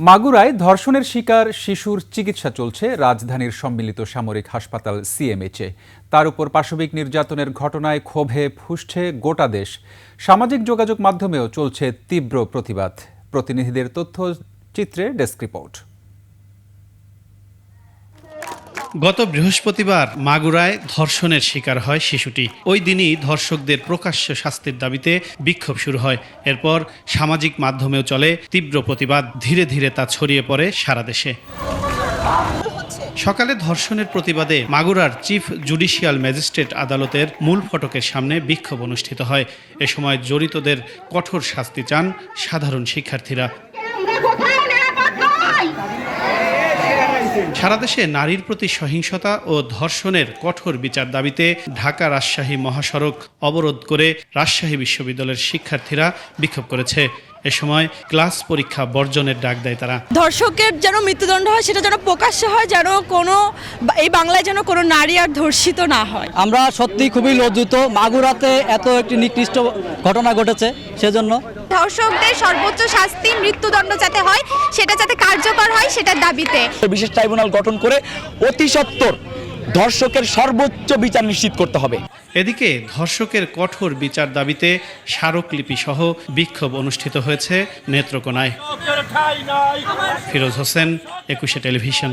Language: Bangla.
মাগুরায় ধর্ষণের শিকার শিশুর চিকিৎসা চলছে রাজধানীর সম্মিলিত সামরিক হাসপাতাল সিএমএইচে। তার উপর পাশবিক নির্যাতনের ঘটনায় ক্ষোভে ফুঁসছে গোটা দেশ। সামাজিক যোগাযোগ মাধ্যমেও চলছে তীব্র প্রতিবাদ। প্রতিনিধিদের তথ্যচিত্রে ডেস্ক রিপোর্ট। গত বৃহস্পতিবার মাগুরায় ধর্ষণের শিকার হয় শিশুটি। ওই দিনই ধর্ষকদের প্রকাশ্য শাস্তির দাবিতে বিক্ষোভ শুরু হয়। এরপর সামাজিক মাধ্যমেও চলে তীব্র প্রতিবাদ। ধীরে ধীরে তা ছড়িয়ে পড়ে সারা দেশে। সকালে ধর্ষণের প্রতিবাদে মাগুরার চিফ জুডিশিয়াল ম্যাজিস্ট্রেট আদালতের মূল ফটকের সামনে বিক্ষোভ অনুষ্ঠিত হয়। এ সময় জড়িতদের কঠোর শাস্তি চান সাধারণ শিক্ষার্থীরা। সারা দেশে নারীর প্রতি সহিংসতা ও ধর্ষণের কঠোর বিচার দাবিতে ঢাকা রাজশাহী মহাসড়ক অবরোধ করে রাজশাহী বিশ্ববিদ্যালয়ের শিক্ষার্থীরা বিক্ষোভ করেছে। এ সময় ক্লাস পরীক্ষা বর্জনের ডাক দেয় তারা। ধর্ষকের যেন মৃত্যুদণ্ড হয়, সেটা যেন প্রকাশ্য হয়, যেন এই বাংলায় যেন কোনো নারী আর ধর্ষিত না হয়। আমরা সত্যি খুবই লজ্জিত। মাগুরাতে এত একটি নিকৃষ্ট ঘটনা ঘটেছে, সেজন্য ধর্ষকদের সর্বোচ্চ শাস্তি মৃত্যুদণ্ড যাতে হয়, সেটা যাতে কার্যকর হয়, সেটার দাবিতে বিশেষ ট্রাইব্যুনাল গঠন করে অতি সত্বর ধর্ষকের সর্বোচ্চ বিচার নিশ্চিত করতে হবে। এদিকে ধর্ষকের কঠোর বিচার দাবিতে স্মারকলিপি সহ বিক্ষোভ অনুষ্ঠিত হয়েছে নেত্রকোনায়। ফিরোজ হোসেন, 21 টেলিভিশন।